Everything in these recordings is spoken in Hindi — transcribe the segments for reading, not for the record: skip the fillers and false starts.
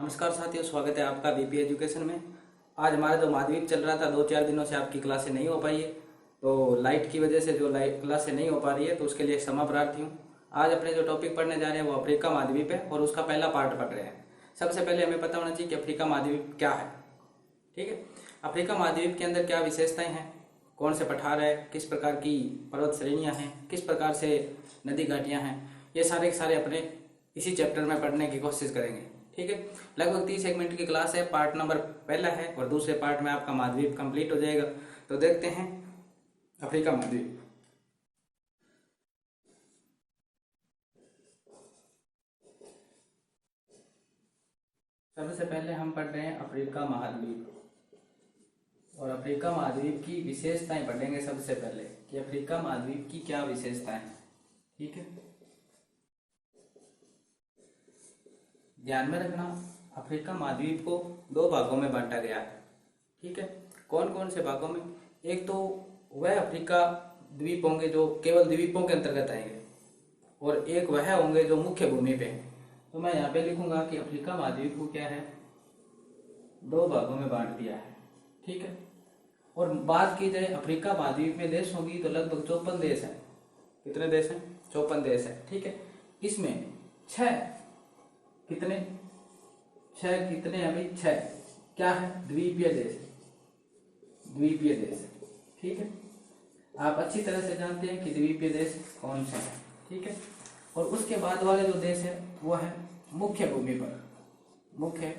नमस्कार साथियों, स्वागत है आपका बीपी एजुकेशन में। आज हमारा जो महाद्वीप चल रहा था 2-4 दिनों से आपकी क्लासें नहीं हो पाई है, तो लाइट की वजह से जो लाइट क्लासें नहीं हो पा रही है तो उसके लिए क्षमा प्रार्थी हूँ। आज अपने जो टॉपिक पढ़ने जा रहे हैं वो अफ्रीका महाद्वीप है और उसका पहला पार्ट पढ़ रहे हैं। सबसे पहले हमें पता होना चाहिए कि अफ्रीका महाद्वीप क्या है। ठीक है, अफ्रीका महाद्वीप के अंदर क्या विशेषताएं हैं, कौन से पठार है, किस प्रकार की पर्वत श्रेणियाँ हैं, किस प्रकार से नदी घाटियाँ हैं, ये सारे के सारे अपने इसी चैप्टर में पढ़ने की कोशिश करेंगे। ठीक है, लगभग 30 मिनट की क्लास है। पार्ट नंबर पहला है और दूसरे पार्ट में आपका महाद्वीप कंप्लीट हो जाएगा। तो देखते हैं अफ्रीका महाद्वीप। सबसे पहले हम पढ़ रहे हैं अफ्रीका महाद्वीप और अफ्रीका महाद्वीप की विशेषताएं पढ़ेंगे। सबसे पहले कि अफ्रीका महाद्वीप की क्या विशेषताएं हैं। ठीक है, ध्यान में रखना, अफ्रीका महाद्वीप को 2 भागों में बांटा गया है। ठीक है, कौन कौन से भागों में? एक तो वह अफ्रीका द्वीप होंगे जो केवल द्वीपों के अंतर्गत आएंगे और एक वह होंगे जो मुख्य भूमि पे हैं। तो मैं यहाँ पे लिखूंगा कि अफ्रीका महाद्वीप को क्या है, 2 भागों में बांट दिया है। ठीक है, और बात की जाए अफ्रीका महाद्वीप में देश होंगी तो लगभग 54 देश है। कितने देश हैं? 54 देश है। ठीक है, इसमें 6 कितने 6 कितने हैं भाई? 6 क्या है? द्वीपीय देश। द्वीपीय देश। ठीक है, आप अच्छी तरह से जानते हैं कि द्वीपीय देश कौन से हैं। ठीक है, और उसके बाद वाले जो देश है वो है मुख्य भूमि पर, मुख्य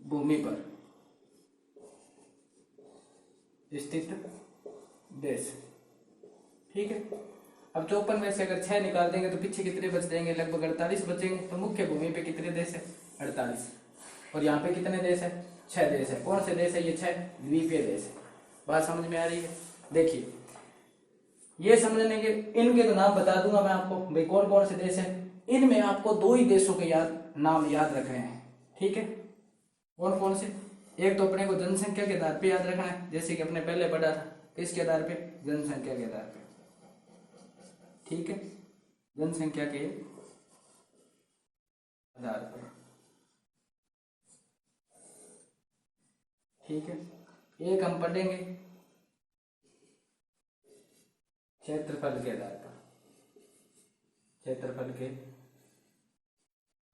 भूमि पर स्थित देश। ठीक है, अब 54 में से अगर 6 निकाल देंगे तो पीछे कितने बच जाएंगे? लगभग 48 बचेंगे। तो मुख्य भूमि पे कितने देश है? 48। और यहाँ पे कितने देश है? 6 देश है। कौन से देश है ये? 6 द्वीपीय देश है। बात समझ में आ रही है? देखिए, ये समझने के इनके तो नाम बता दूंगा मैं आपको भाई कौन कौन से देश है। इनमें आपको 2 ही देशों के नाम याद रखने हैं। ठीक है, कौन कौन से? एक तो अपने को जनसंख्या के आधार पे याद रखना है, जैसे कि अपने पहले पढ़ा था। किसके आधार पे? जनसंख्या के आधार पे। ठीक है, जनसंख्या के आधार पर। ठीक है, एक हम पढ़ेंगे क्षेत्रफल के आधार पर। क्षेत्रफल के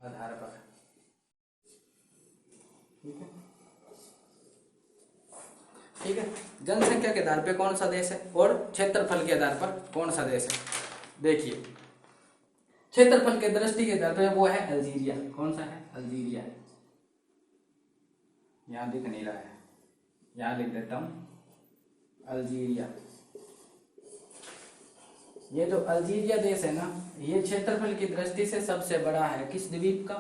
आधार पर। ठीक है, ठीक है, जनसंख्या के आधार पे कौन सा देश है और क्षेत्रफल के आधार पर कौन सा देश है। देखिए, क्षेत्रफल के दृष्टि के आधार पर वो है अल्जीरिया। कौन सा है? अल्जीरिया। यहां दिख नहीं रहा है, यहां लिख देता हूं अल्जीरिया। ये जो अल्जीरिया देश है ना, ये क्षेत्रफल की दृष्टि से सबसे बड़ा है। किस द्वीप का?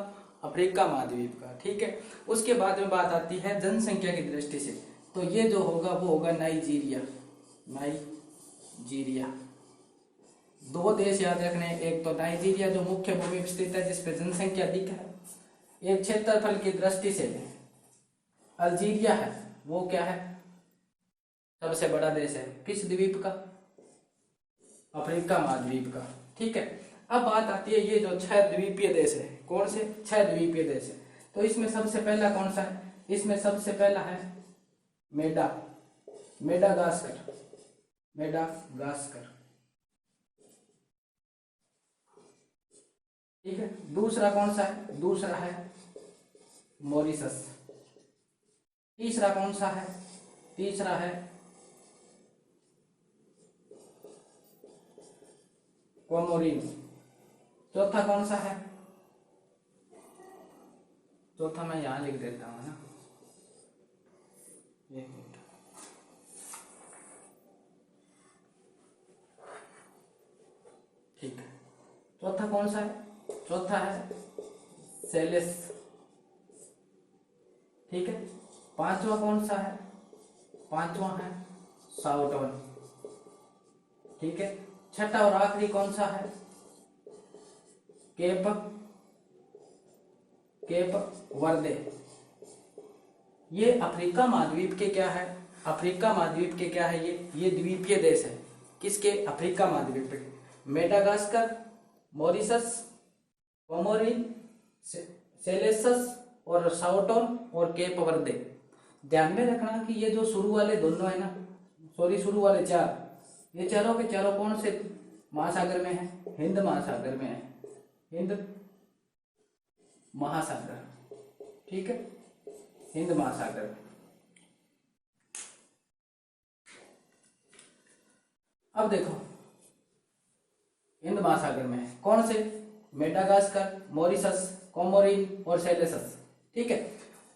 अफ्रीका महाद्वीप का। ठीक है, उसके बाद में बात आती है जनसंख्या की दृष्टि से, तो ये जो होगा वो होगा नाइजीरिया। नाइजीरिया। 2 देश याद रखने हैं, एक तो नाइजीरिया जो मुख्य भूमि पर स्थित है जिसपे जनसंख्या अधिक है, एक क्षेत्रफल की दृष्टि से अल्जीरिया है, वो क्या है? सबसे बड़ा देश है। किस द्वीप का? अफ्रीका महाद्वीप का। ठीक है, अब बात आती है ये जो 6 द्वीपीय देश है, कौन से? 6 द्वीपीय देश है। तो इसमें सबसे पहला कौन सा है? इसमें सबसे पहला है मेडागास्कर। मेडागास्कर। ठीक है, दूसरा कौन सा है? दूसरा है मॉरिशस। तीसरा कौन सा है? तीसरा है कोमोरिन। चौथा कौन सा है? चौथा मैं यहां लिख देता हूं ना, एक मिनट। ठीक है, चौथा कौन सा है? चौथा है सेलेस। ठीक है, पांचवा कौन सा है? पांचवा है साउटर्न। ठीक है, छठा और आखिरी कौन सा है? केप वर्दे। ये अफ्रीका महाद्वीप के क्या है? अफ्रीका महाद्वीप के क्या है? ये द्वीपीय देश है। किसके? अफ्रीका महाद्वीप के। मेडागास्कर, मॉरिशस, कोमोरिन, सेलेसस और साओटोन और केप वर्दे। ध्यान में रखना कि ये जो शुरू वाले दोनों है ना, सॉरी शुरू वाले चार, ये चारों के चारों कौन से महासागर में है? हिंद महासागर में है, हिंद महासागर, ठीक है, हिंद महासागर। अब देखो हिंद महासागर में है कौन से? मेडागास्कर, मॉरिशस, कोमोरिन और सेलेसस, ठीक है।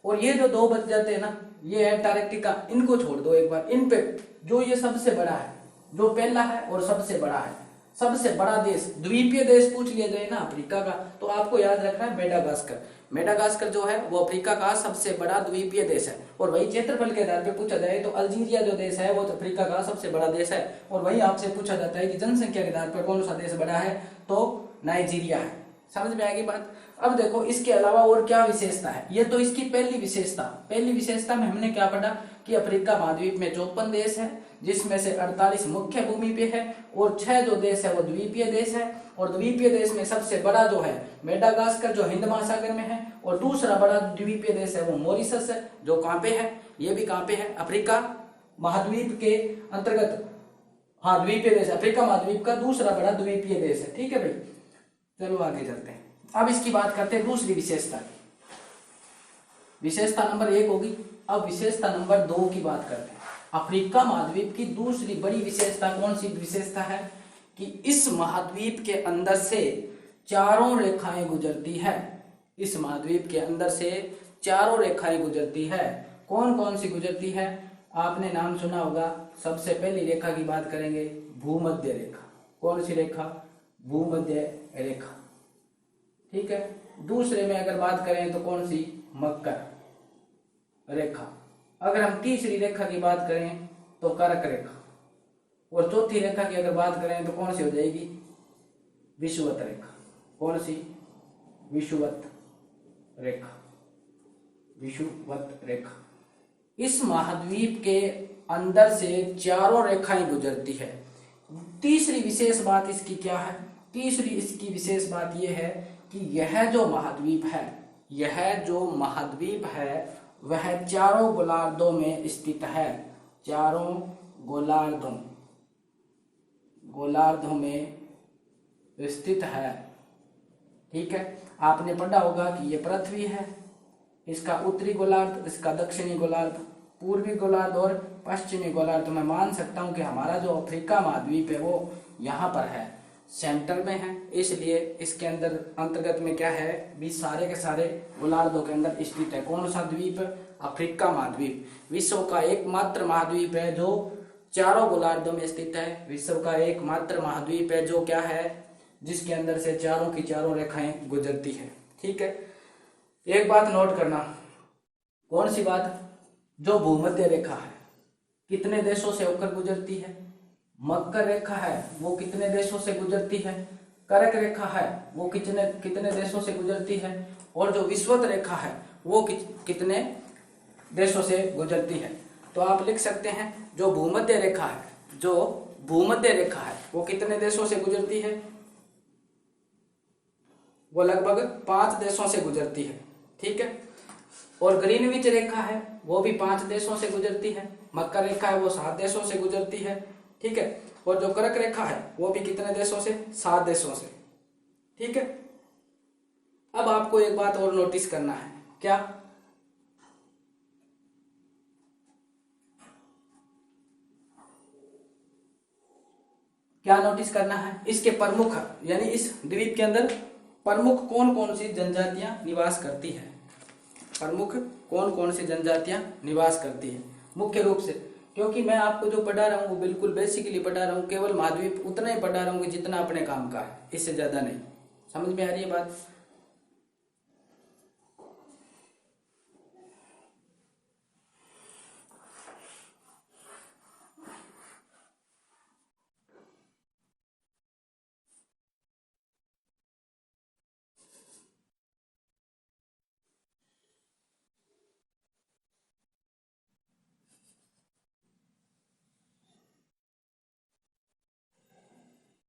और ये जो दो बच जाते हैं ना, ये एंटार्क्टिका, इनको छोड़ दो एक बार। इन पे जो ये सबसे बड़ा है, जो पहला है और सबसे बड़ा है, सबसे बड़ा देश, द्वीपीय देश पूछ लिया जाए ना अफ्रीका का, तो आपको याद रखना है मेडागास्कर। मेडागास्कर जो है वो अफ्रीका का सबसे बड़ा द्वीपीय देश है। और वही क्षेत्रफल के आधार पे पूछा जाए तो अल्जीरिया जो देश है वो तो अफ्रीका का सबसे बड़ा देश है। और वही आपसे पूछा जाता है कि जनसंख्या के आधार पर कौन सा देश बड़ा है, तो नाइजीरिया है। समझ में आएगी बात। अब देखो इसके अलावा और क्या विशेषता है, ये तो इसकी पहली विशेषता। पहली विशेषता में हमने क्या पढ़ा कि अफ्रीका महाद्वीप में 54 देश है, जिसमें से 48 मुख्य भूमि पे है और 6 जो देश है वो द्वीपीय देश है। और द्वीपीय देश में सबसे बड़ा जो है मेडागास्कर जो हिंद महासागर में है, और दूसरा बड़ा द्वीपीय देश है वो मॉरिशस है, जो कहाँ पे है, ये भी कहाँ पे है, अफ्रीका महाद्वीप के अंतर्गत। हाँ द्वीपीय देश, अफ्रीका महाद्वीप का दूसरा बड़ा द्वीपीय देश है, ठीक है भाई। चलो आगे चलते हैं। अब इसकी बात करते हैं दूसरी विशेषता की। विशेषता नंबर 1 होगी। अब विशेषता नंबर 2 की बात करते हैं। अफ्रीका महाद्वीप की दूसरी बड़ी विशेषता कौन सी विशेषता है कि इस महाद्वीप के अंदर से चारों रेखाएं गुजरती है। इस महाद्वीप के अंदर से चारों रेखाएं गुजरती है। कौन कौन सी गुजरती है? आपने नाम सुना होगा। सबसे पहली रेखा की बात करेंगे, भूमध्य रेखा। कौन सी रेखा? भूमध्य रेखा, ठीक है। दूसरे में अगर बात करें तो कौन सी? मकर रेखा। अगर हम तीसरी रेखा की बात करें तो कर्क रेखा। और चौथी रेखा की अगर बात करें तो कौन सी हो जाएगी? विषुवत रेखा। कौन सी? विषुवत रेखा। विषुवत रेखा। इस महाद्वीप के अंदर से चारों रेखाएं गुजरती है। तीसरी विशेष बात इसकी क्या है? तीसरी इसकी विशेष बात यह है कि यह जो महाद्वीप है, यह जो महाद्वीप है वह चारों गोलार्धों में स्थित है। चारों गोलार्धों में स्थित है, ठीक है। आपने पढ़ा होगा कि ये पृथ्वी है, इसका उत्तरी गोलार्ध, इसका दक्षिणी गोलार्ध, पूर्वी गोलार्ध और पश्चिमी गोलार्ध। तो मैं मान सकता हूं कि हमारा जो अफ्रीका महाद्वीप है वो यहाँ पर है, सेंटर में है, इसलिए इसके अंदर अंतर्गत में क्या है भी सारे के सारे गोलार्धों के अंदर स्थित है। कौन सा द्वीप? अफ्रीका महाद्वीप। विश्व का एकमात्र महाद्वीप है जो चारों गोलार्धों में स्थित है। विश्व का एकमात्र महाद्वीप है जो क्या है, जिसके अंदर से चारों की चारों रेखाएं गुजरती है, ठीक है। एक बात नोट करना। कौन सी बात? जो भूमध्य रेखा है कितने देशों से होकर गुजरती है? मकर रेखा है वो कितने देशों से गुजरती है? कर्क रेखा है वो कितने देशों से गुजरती है? और जो विषुवत रेखा है वो कितने देशों से गुजरती है? तो आप लिख सकते हैं जो भूमध्य रेखा है, जो भूमध्य रेखा है वो कितने देशों से गुजरती है? वो लगभग 5 देशों से गुजरती है, ठीक है। और ग्रीनविच रेखा है वो भी 5 देशों से गुजरती है। मकर रेखा है वो 7 देशों से गुजरती है, ठीक है। और जो कर्क रेखा है वो भी कितने देशों से? 7 देशों से, ठीक है। अब आपको एक बात और नोटिस करना है। क्या? क्या नोटिस करना है? इसके प्रमुख, यानी इस द्वीप के अंदर प्रमुख कौन कौन सी जनजातियां निवास करती है? प्रमुख कौन कौन सी जनजातियां निवास करती है मुख्य रूप से? क्योंकि मैं आपको जो पढ़ा रहा हूँ वो बिल्कुल बेसिकली पढ़ा रहा हूँ, केवल महाद्वीप उतना ही पढ़ा रहा हूँ जितना अपने काम का है, इससे ज्यादा नहीं। समझ में आ रही है बात?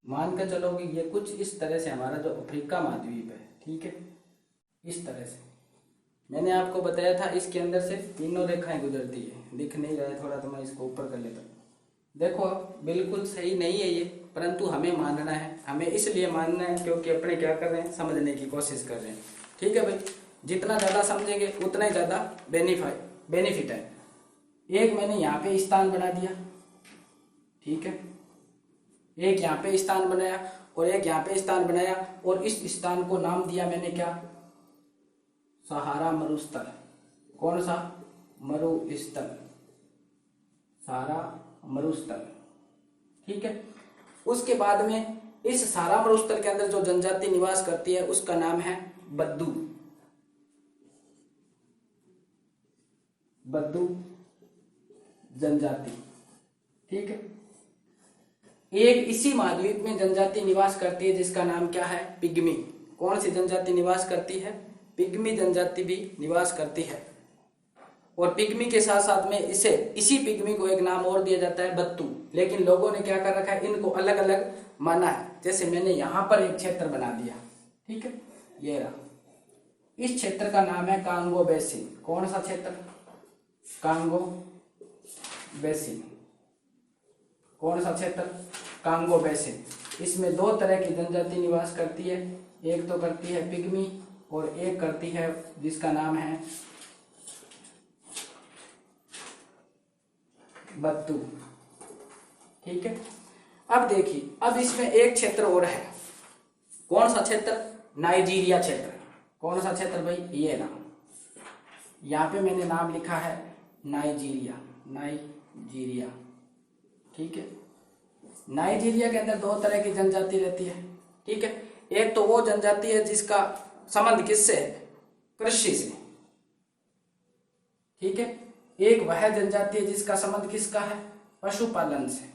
मान कर चलो कि ये कुछ इस तरह से हमारा जो अफ्रीका महाद्वीप है, ठीक है, इस तरह से मैंने आपको बताया था इसके अंदर से तीनों रेखाएं गुजरती है। दिख नहीं रहा है थोड़ा, तो मैं इसको ऊपर कर लेता हूँ। देखो बिल्कुल सही नहीं है ये, परंतु हमें मानना है। हमें इसलिए मानना है क्योंकि अपने क्या कर रहे हैं, समझने की कोशिश कर रहे हैं। ठीक है भाई, जितना ज़्यादा समझेंगे उतना ही ज़्यादा बेनिफिट है। एक मैंने यहाँ पे स्थान बना दिया, ठीक है, एक यहाँ पे स्थान बनाया और एक यहाँ पे स्थान बनाया, और इस स्थान को नाम दिया मैंने क्या, सहारा मरुस्थल। कौन सा, मरुस्थल, सहारा मरुस्थल। ठीक है, उसके बाद में इस सहारा मरुस्थल के अंदर जो जनजाति निवास करती है उसका नाम है बद्दू। बद्दू जनजाति। ठीक है, एक इसी महाद्वीप में जनजाति निवास करती है जिसका नाम क्या है, पिग्मी। कौन सी जनजाति निवास करती है, पिग्मी जनजाति भी निवास करती है। और पिग्मी के साथ साथ में इसी पिग्मी को एक नाम और दिया जाता है बत्तू। लेकिन लोगों ने क्या कर रखा है, इनको अलग अलग माना है। जैसे मैंने यहां पर एक क्षेत्र बना दिया, ठीक है, ये रहा, इस क्षेत्र का नाम है कांगो बेसिन। कौन सा क्षेत्र, कांगो बेसिन। कौन सा क्षेत्र, कांगो बेसिन। इसमें दो तरह की जनजाति निवास करती है, एक तो करती है पिग्मी और एक करती है जिसका नाम है बत्तू। ठीक है, अब देखिए, अब इसमें एक क्षेत्र और है। कौन सा क्षेत्र, नाइजीरिया क्षेत्र। कौन सा क्षेत्र भाई, ये नाम, यहाँ पे मैंने नाम लिखा है नाइजीरिया। नाइजीरिया, ठीक है, नाइजीरिया के अंदर दो तरह की जनजाति रहती है। ठीक है, एक तो वो जनजाति है जिसका संबंध किससे है, कृषि से। ठीक है, एक वह जनजाति है जिसका संबंध किसका है, पशुपालन से।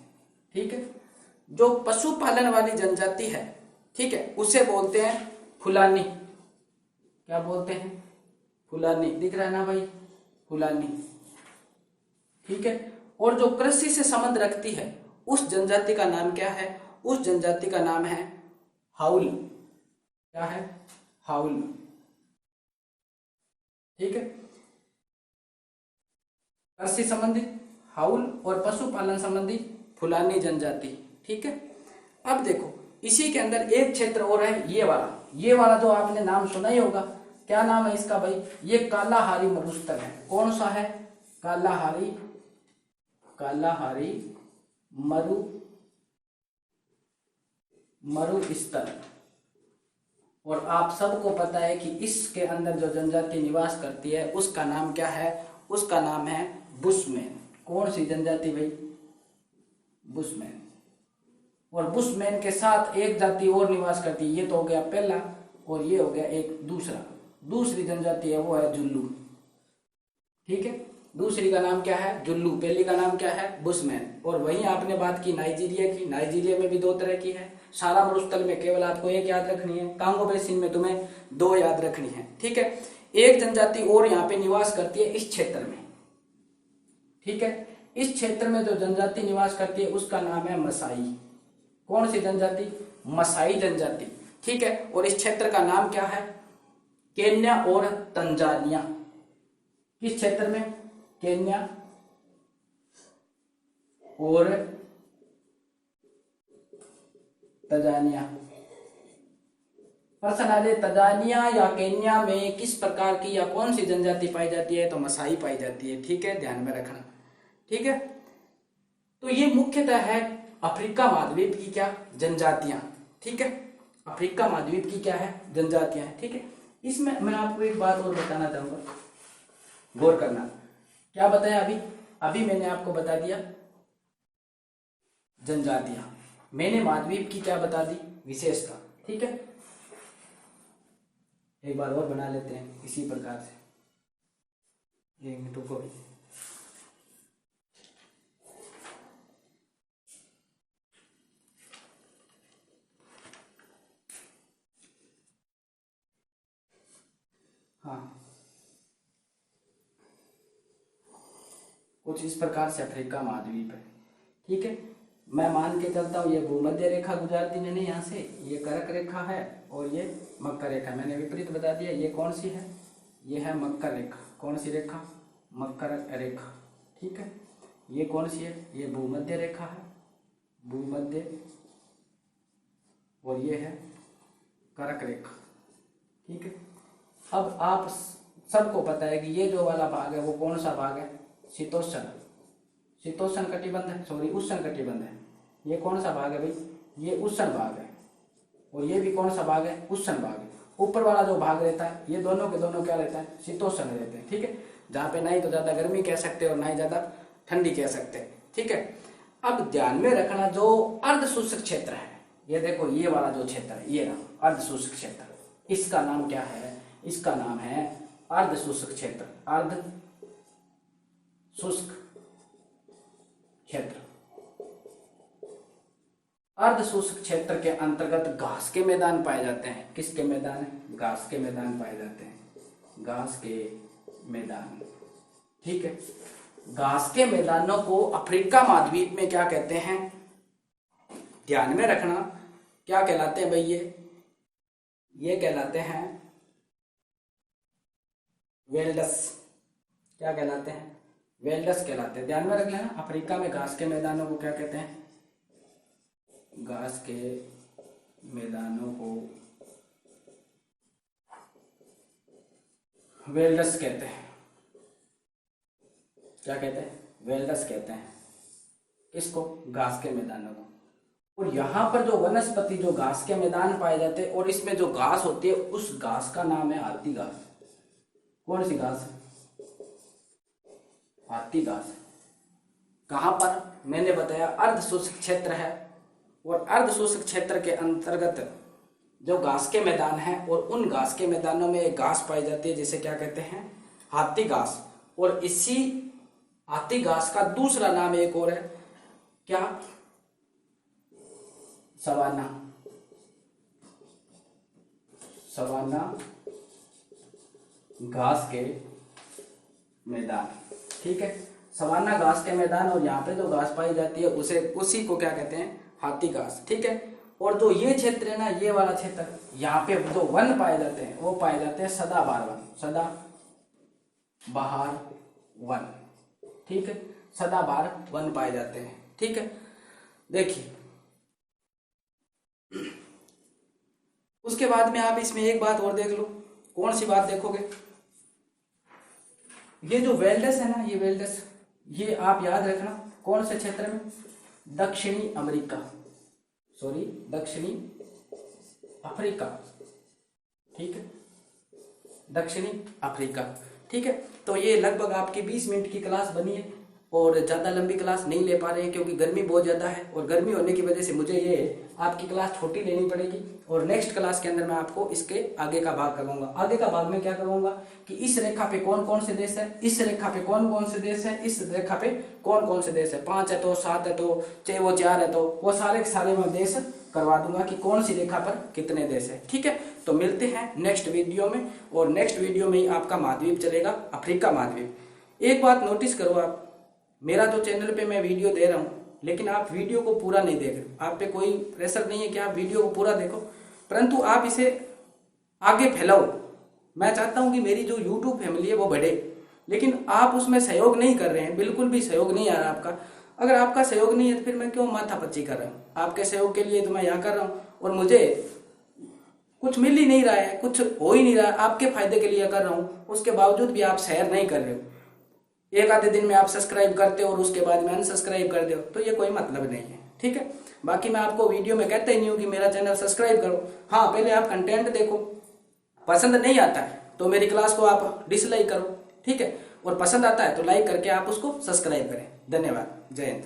ठीक है, जो पशुपालन वाली जनजाति है, ठीक है, उसे बोलते हैं फुलानी। क्या बोलते हैं, फुलानी। दिख रहा है ना भाई, फुलानी। ठीक है, और जो कृषि से संबंध रखती है उस जनजाति का नाम क्या है, उस जनजाति का नाम है हाउल। क्या है, हाउल। ठीक है, कृषि संबंधी हाउल और पशुपालन संबंधी फुलानी जनजाति। ठीक है, अब देखो इसी के अंदर एक क्षेत्र और है, ये वाला जो आपने नाम सुना ही होगा। क्या नाम है इसका भाई, ये कालाहारी मरुस्थल है। कौन सा है, कालाहारी मरुस्थल। और आप सबको पता है कि इसके अंदर जो जनजाति निवास करती है उसका नाम क्या है, उसका नाम है बुशमैन। कौन सी जनजाति भाई, बुशमैन। और बुशमैन के साथ एक जाति और निवास करती है, ये तो हो गया पहला, और ये हो गया एक दूसरी जनजाति है, वो है जुल्लू। ठीक है, दूसरी का नाम क्या है, जुल्लू। पहली का नाम क्या है, बुशमैन। और वहीं आपने बात की नाइजीरिया की, नाइजीरिया में भी दो तरह की है। सारा मरुस्थल में केवल आपको एक याद रखनी है, कांगो बेसिन में तुम्हें दो याद रखनी है। ठीक है, एक जनजाति और यहाँ पे निवास करती है इस क्षेत्र में। ठीक है, इस क्षेत्र में जो जनजाति निवास करती है उसका नाम है मसाई। कौन सी जनजाति, मसाई जनजाति। ठीक है, और इस क्षेत्र का नाम क्या है, केन्या और तंजानिया। किस क्षेत्र में, केन्या और तंजानिया। प्रश्न आ जाए तंजानिया या केन्या में किस प्रकार की या कौन सी जनजाति पाई जाती है, तो मसाई पाई जाती है। ठीक है, ध्यान में रखना। ठीक है, तो ये मुख्यतः है अफ्रीका महाद्वीप की क्या जनजातियां। ठीक है, अफ्रीका महाद्वीप की क्या है, जनजातियां। ठीक है, इसमें मैं आपको एक बात और बताना चाहूंगा, गौर करना। क्या बताया अभी मैंने आपको बता दिया जनजातियां, मैंने महाद्वीप की क्या बता दी, विशेषता। ठीक है, एक बार और बना लेते हैं इसी प्रकार से। एक मिनट रुको। हाँ, कुछ इस प्रकार से अफ्रीका महाद्वीप है। ठीक है, मैं मान के चलता हूँ ये भूमध्य रेखा गुजरती मैंने यहाँ से, ये कर्क रेखा है और ये मकर रेखा। मैंने विपरीत बता दिया, ये कौन सी है, ये है मकर रेखा। कौन सी रेखा? मकर रेखा। ठीक है, ये कौन सी है? ये भूमध्य रेखा है, भूमध्य। और ये है कर्क रेखा। ठीक है, अब आप सबको पता है कि ये जो वाला भाग है वो कौन सा भाग है? शीतोष्ण, शीतोष्ण कटिबंध है, सॉरी उष्ण कटिबंध है। ये कौन सा भाग है भाई? ये उष्ण भाग है। और ये भी कौन सा भाग है? उष्ण भाग है। ऊपर वाला जो भाग रहता है ये दोनों के दोनों क्या रहता है? शीतोष्ण रहते हैं। ठीक है, जहाँ पे ना ही तो ज्यादा गर्मी कह सकते और ना ही ज्यादा ठंडी कह सकते हैं। ठीक है, अब ध्यान में रखना जो अर्ध शुष्क क्षेत्र है, ये देखो ये वाला जो क्षेत्र है, ये रहा अर्ध शुष्क क्षेत्र, इसका नाम क्या है? इसका नाम है अर्ध शुष्क क्षेत्र, अर्ध शुष्क क्षेत्र। अर्ध शुष्क क्षेत्र के अंतर्गत घास के मैदान पाए जाते हैं। किसके मैदान है? घास के मैदान पाए जाते हैं, घास के मैदान। ठीक है, घास के मैदानों को अफ्रीका महाद्वीप में क्या कहते हैं? ध्यान में रखना, क्या कहलाते हैं भाई? ये कहलाते हैं वेल्डस। क्या कहलाते हैं? वेल्डस कहलाते हैं। ध्यान में रख लेना, अफ्रीका में घास के मैदानों को क्या कहते हैं? घास के मैदानों को वेल्डस कहते हैं। क्या कहते हैं? वेल्डस कहते हैं। किसको? घास के मैदानों को। और यहाँ पर जो वनस्पति, जो घास के मैदान पाए जाते हैं और इसमें जो घास होती है उस घास का नाम है हाथी घास। कौन सी घास है? हाथी घास। कहाँ पर? मैंने बताया अर्ध शुष्क क्षेत्र है, और अर्ध शुष्क क्षेत्र के अंतर्गत जो घास के मैदान है और उन घास के मैदानों में एक घास पाई जाती है जिसे क्या कहते हैं? हाथी घास। और इसी हाथी घास का दूसरा नाम एक और है, क्या? सवाना। सवाना घास के मैदान। ठीक है, सवाना घास के मैदान। और यहाँ पे जो घास पाई जाती है उसी को क्या कहते हैं? हाथी घास। ठीक है, और जो ये क्षेत्र है ना, ये वाला क्षेत्र, यहाँ पे जो वन पाए जाते हैं वो पाए जाते हैं सदाबहार वन, सदाबहार वन। ठीक है, सदाबहार वन पाए जाते हैं। ठीक है, देखिए उसके बाद में आप इसमें एक बात और देख लो। कौन सी बात देखोगे? ये जो वेल्डस है ना, ये वेल्डस, ये आप याद रखना कौन से क्षेत्र में? दक्षिणी अमेरिका, सॉरी दक्षिणी अफ्रीका। ठीक है, दक्षिणी अफ्रीका। ठीक है, तो ये लगभग आपकी 20 मिनट की क्लास बनी है और ज़्यादा लंबी क्लास नहीं ले पा रहे हैं क्योंकि गर्मी बहुत ज़्यादा है, और गर्मी होने की वजह से मुझे ये आपकी क्लास छोटी लेनी पड़ेगी। और नेक्स्ट क्लास के अंदर मैं आपको इसके आगे का भाग करवाऊंगा। आगे का भाग में क्या करवाऊंगा कि इस रेखा पे कौन कौन से देश है, इस रेखा पे कौन कौन से देश है, इस रेखा पे कौन कौन से देश है, 5 है तो 7 है तो चाहे वो 4 है तो वो सारे के सारे मैं देश करवा दूंगा कि कौन सी रेखा पर कितने देश है। ठीक है, तो मिलते हैं नेक्स्ट वीडियो में, और नेक्स्ट वीडियो में ही आपका महाद्वीप चलेगा, अफ्रीका महाद्वीप। एक बात नोटिस करो आप, मेरा तो चैनल पे मैं वीडियो दे रहा हूँ लेकिन आप वीडियो को पूरा नहीं देख रहे। आप पे कोई प्रेशर नहीं है कि आप वीडियो को पूरा देखो, परंतु आप इसे आगे फैलाओ। मैं चाहता हूं कि मेरी जो YouTube फैमिली है वो बढ़े, लेकिन आप उसमें सहयोग नहीं कर रहे हैं, बिल्कुल भी सहयोग नहीं आ रहा आपका। अगर आपका सहयोग नहीं है तो फिर मैं क्यों माथापच्ची कर रहा हूँ? आपके सहयोग के लिए तो मैं यहाँ कर रहा हूँ और मुझे कुछ मिल ही नहीं रहा है, कुछ हो ही नहीं रहा, आपके फायदे के लिए कर रहा हूँ, उसके बावजूद भी आप शेयर नहीं कर रहे हो। एक आधे दिन में आप सब्सक्राइब करते हो और उसके बाद में अनसब्सक्राइब कर दो, तो ये कोई मतलब नहीं है। ठीक है, बाकी मैं आपको वीडियो में कहता ही नहीं हूँ कि मेरा चैनल सब्सक्राइब करो। हाँ, पहले आप कंटेंट देखो, पसंद नहीं आता है तो मेरी क्लास को आप डिसलाइक करो। ठीक है, और पसंद आता है तो लाइक करके आप उसको सब्सक्राइब करें। धन्यवाद, जय हिंद।